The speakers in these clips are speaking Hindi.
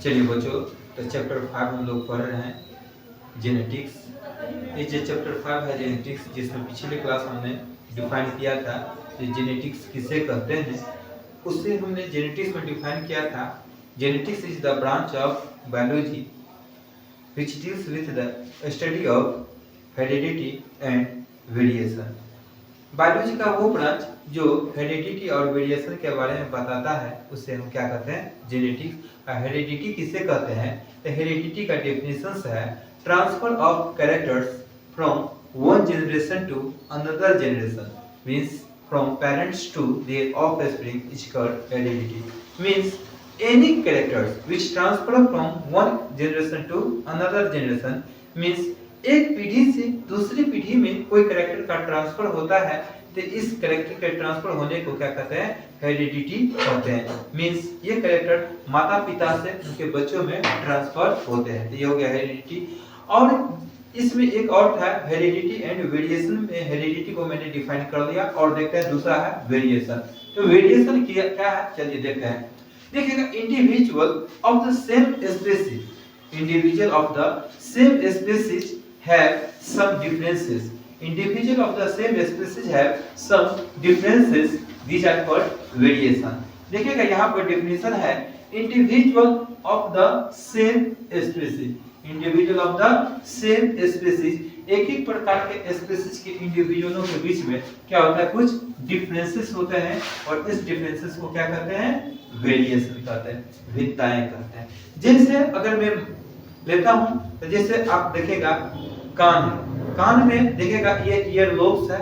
चलिए बच्चों, तो चैप्टर 5 हम लोग पढ़ रहे हैं जेनेटिक्स। ये जो चैप्टर 5 है जेनेटिक्स, जिसमें पिछले क्लास हमने डिफाइन किया था कि जेनेटिक्स किसे कहते हैं। उससे हमने जेनेटिक्स में डिफाइन किया था, genetics is the branch of biology which deals with the study of heredity and variation। Biology का वो ब्रांच जो हेरिडिटी और वेरिएशन के बारे में बताता है उसे हम क्या कहते हैं, जेनेटिक्स। हेरिडिटी किसे कहते हैं, तो हेरिडिटी का डेफिनेशन है transfer of characters from one generation to another generation, means from parents to their offspring is called heredity. Means any characters which transfer from one generation to another generation, means एक पीढ़ी से दूसरी पीढ़ी में कोई कैरेक्टर का ट्रांसफर होता है तो इस कैरेक्टर के ट्रांसफर होने को क्या कहते हैं, हेरिडिटी कहते हैं। मींस ये कैरेक्टर माता पिता से उनके बच्चों में ट्रांसफर होते हैं, तो ये हो गया हेरिडिटी। और इसमें एक और था हेरिडिटी एंड वेरिएशन में, हेरिडिटी को मैंने डिफाइन कर दिया और देखते हैं दूसरा है वेरिएशन। तो वेरिएशन क्या है, चलिए देखते हैं। देखिएगा, individual of the same species, individual of the same species have some differences, individual of the same species have some differences, these are called variation. देखिएगा यहाँ पर डेफिनेशन है individual of the same species, individual of the same species, एक ही प्रकार के स्पीशीज के इंडिविजुअलों के बीच में क्या होता है, कुछ डिफरेंसेस होते हैं और इस डिफरेंसेस को क्या कहते हैं, वेरिएशन कहते हैं, भिन्नताएं कहते हैं। जैसे अगर मैं लेता हूं तो जैसे आप देखेगा कान है, कान में देखेगा ये ईयर लोब्स है,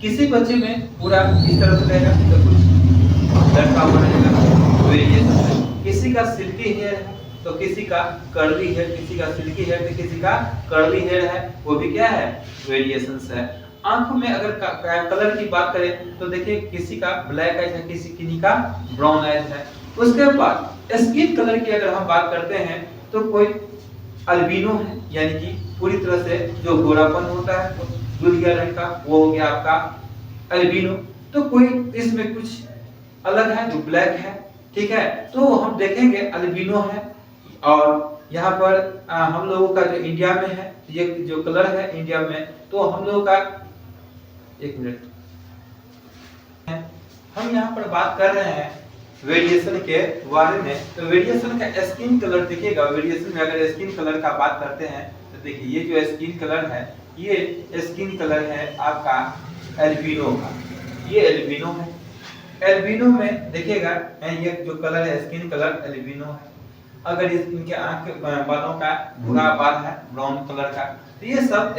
किसी बच्चे में पूरा इस तरह से रहेगा तो कुछ लड़का बनेगा, वेरिएशन है। किसी का सिल्की हेयर है तो किसी का कर्ली हेयर, किसी का सिल्की हेयर तो किसी का कर्ली हेयर है, वो भी क्या है, वेरिएशंस है। आंखों में अगर कलर की बात करें तो देखिए किसी का ब्लैक आइज है, किसी का ब्राउन आइज है। उसके बाद स्किन कलर की अगर हम बात करते हैं तो कोई अल्बिनो है, यानी कि पूरी तरह से जो गोरापन होता है दूधिया रंग का, वो हो गया आपका अल्बिनो। तो कोई इसमें कुछ अलग है जो ब्लैक है, ठीक है, तो हम देखेंगे अल्बिनो है। और यहाँ पर हम लोगों का जो इंडिया में है, ये जो कलर है इंडिया में, तो हम लोगों का, एक मिनट, हम यहाँ पर बात कर रहे हैं वेरिएशन के बारे में। तो वेरिएशन का स्किन कलर देखिएगा, वेरिएशन में अगर स्किन कलर का बात करते हैं तो देखिए ये जो स्किन कलर है, ये स्किन कलर है आपका एल्बिनो का, ये एल्बिनो है। एल्बिनो में देखिएगा ये जो कलर है स्किन कलर एल्बिनो है। अगर इनके आंख के बालों का भूरा बाल है ब्राउन कलर का, तो ये सब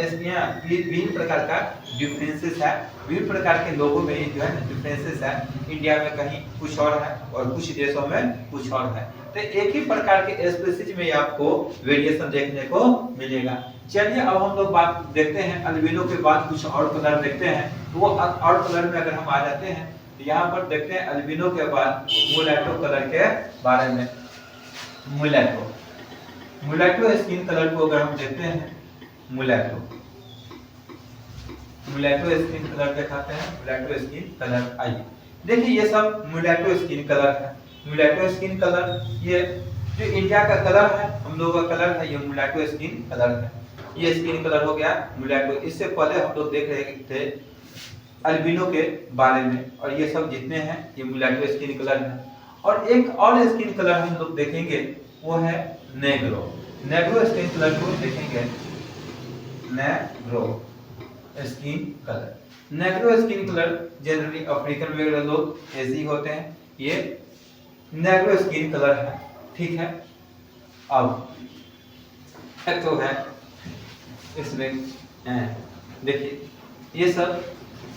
विभिन्न प्रकार का डिफरेंसेस है, विभिन्न प्रकार के लोगों में जो है डिफरेंसेस है। इंडिया में कहीं कुछ और है और कुछ देशों में कुछ और है, तो एक ही प्रकार के स्पीशीज में आपको वेरिएशन देखने को मिलेगा। चलिए अब हम लोग बात देखते हैं अल्बिनो के बाद कुछ और कलर देखते हैं। तो वो और कलर में अगर हम आ जाते हैं तो यहाँ पर देखते हैं अल्बिनो के बाद मुलेटो कलर के बारे में। मुलेटो, मुलेटो स्किन कलर को अगर हम देखते हैं, मुलेटो, मुलेटो स्किन कलर दिखाते हैं, मुलेटो स्किन कलर। आइए देखिए ये सब मुलेटो स्किन कलर है। मुलेटो स्किन कलर, ये जो इंडिया का कलर है, हम लोगों का कलर है, ये मुलेटो स्किन कलर है। ये स्किन कलर हो गया मुलेटो। इससे पहले हम लोग देख रहे थे अल्बिनो के बारे में, और ये सब जितने हैं ये मुलेटो स्किन कलर है। और एक और स्किन कलर हम लोग देखेंगे, वो है नेग्रो। नेग्रो स्किन कलर को देखेंगे, Negro skin colour. Negro skin colour generally African वगैरह लोग ऐसे ही होते हैं, ये नेग्रो स्किन कलर है, ठीक है। अब तो है इसमें देखिए ये सब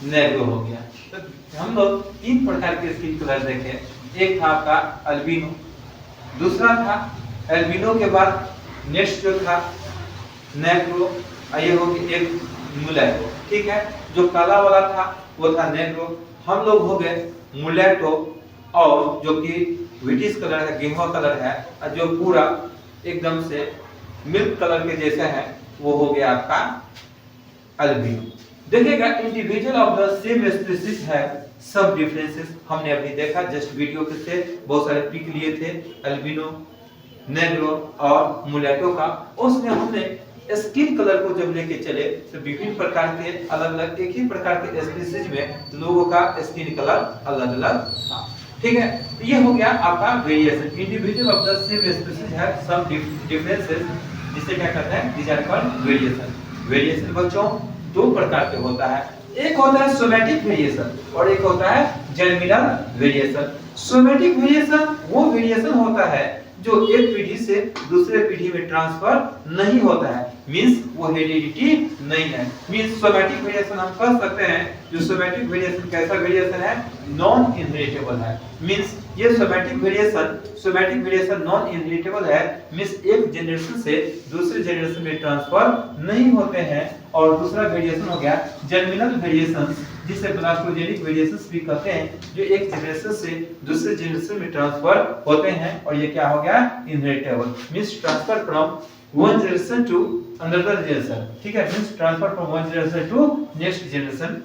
नेग्रो हो गया। तो हम लोग तीन प्रकार के स्किन कलर देखे, एक था आपका अल्बिनो, दूसरा था अल्बिनो के बाद नेक्स्ट जो था नेग्रो, ये हो गया एक मुलेटो, ठीक है। जो काला वाला था वो था नेग्रो, हम लोग हो गए मुलेटो, और जो कि व्हिटिश कलर है, गेहुआ कलर है, और जो पूरा एकदम से मिल्क कलर के जैसे है वो हो गया आपका अल्बिनो। देखिएगा individual of the same species है सब डिफरेंसेस, हमने अभी देखा जस्ट वीडियो के से बहुत सारे पिक लिए थे। अल्बिनो नेग्रो और मुलेटो का। उसमें हमने स्किन कलर को जब लेके चले तो विभिन्न प्रकार के अलग अलग एक ही प्रकार के स्पीशीज में लोगों का स्किन कलर अलग अलग था। ठीक है, तो ये हो गया आपका variation. Individual of the same species have some differences, जिसे क्या कहते हैं, these are called variation. Variation बच्चों दो प्रकार के होता है, एक होता है सोमैटिक वेरिएशन और एक होता है जर्मिनल वेरिएशन। सोमैटिक वेरिएशन वो वेरिएशन होता है जो एक पीढ़ी से दूसरे पीढ़ी में ट्रांसफर नहीं होता है, मींस वो हेरिडिटी नहीं है। मींस सोमैटिक वेरिएशन हम कह सकते हैं जो सोमैटिक वेरिएशन कैसा वेरिएशन है, नॉन इनहेरिटेबल है। मींस ये सोमैटिक वेरिएशन नॉन इनहेरिटेबल है, मींस एक जनरेशन से दूसरे जनरेशन में ट्रांसफर नहीं होते हैं। और दूसरा वेरिएशन हो गया जर्मिनल वेरिएशन, जिसे ब्लास्टोजेनिक वेरिएशंस भी कहते हैं, जो एक जनरेशन से दूसरे जनरेशन में ट्रांसफर होते हैं। और ये क्या हो गया, inheritable, means transfer from one generation to another generation. ठीक है, means transfer from one generation to next generation.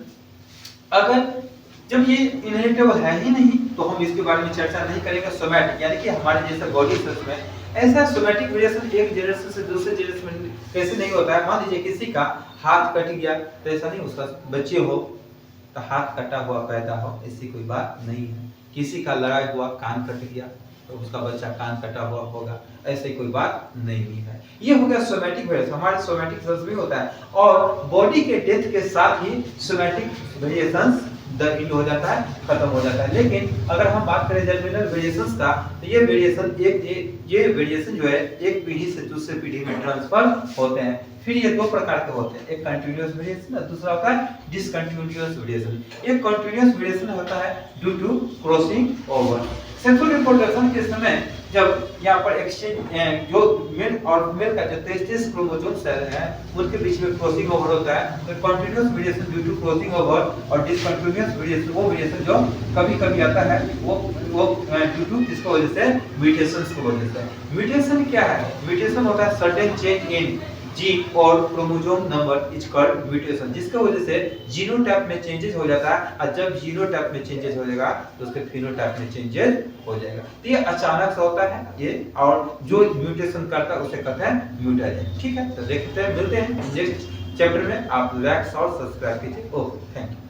अगर जब ये इनहेरिटेबल है ही नहीं तो हम इसके बारे में चर्चा नहीं करेंगे। सोमैटिक यानी कि हमारे जैसा बॉडी सेल्स में ऐसा सोमैटिक वेरिएशन एक जनरेशन से दूसरे जनरेशन में कैसे नहीं होता है। मान लीजिए किसी का हाथ कट गया तो ऐसा नहीं उसका बच्चे हो तो हाथ कटा हुआ पैदा हो, ऐसी कोई बात नहीं है। किसी का लड़ाई हुआ कान कट गया तो उसका बच्चा कान कटा हुआ होगा, ऐसी कोई बात नहीं है। ये हो गया सोमैटिक वेरिएशन। हमारे सोमैटिक सेल्स भी होता है और बॉडी के डेथ के साथ ही सोमैटिक वेरिएशंस इंड हो जाता है, खत्म हो जाता है। लेकिन अगर हम बात करें जर्मिनल वेरिएशंस का तो ये वेरिएशन जो है एक पीढ़ी से दूसरे पीढ़ी में ट्रांसफर होते हैं। फिर ये दो प्रकार के होते हैं, एक कंटीन्यूअस वेरिएशन और दूसरा होता है डिसकंटीन्यूअस वेरिएशन। एक कंटीन्यूअस वेरिएशन होता है due to crossing over. Sexual reproduction के समय जब यहाँ पर एक्सचेंज जो मेल और फीमेल का जो टेस्टिस क्रोमोसोम्स है उनके बीच में क्रॉसिंग ओवर होता है, तो continuous variation due to crossing over. और डिसकंटीन्यूअस वेरिएशन वो वेरिएशन जो कभी-कभी आता है वो ड्यू टू किसकी वजह से, म्यूटेशंस की वजह से। म्यूटेशन क्या है, म्यूटेशन होता है सर्टेन चेंज इन जीन और chromosome number is called mutation, जिसकी वजह से जीनोटाइप में चेंजेस हो जाता है। और जब जीनोटाइप में चेंजेस हो जाएगा तो उसके फिनोटाइप में चेंजेस हो जाएगा। तो ये अचानक से होता है ये, और जो म्यूटेशन करता है उसे कहते हैं म्यूटेशन। ठीक है, तो देखते हैं, मिलते हैं नेक्स्ट चैप्टर में। आप लाइक और सब्सक्राइब कीजिए। Okay, thank you.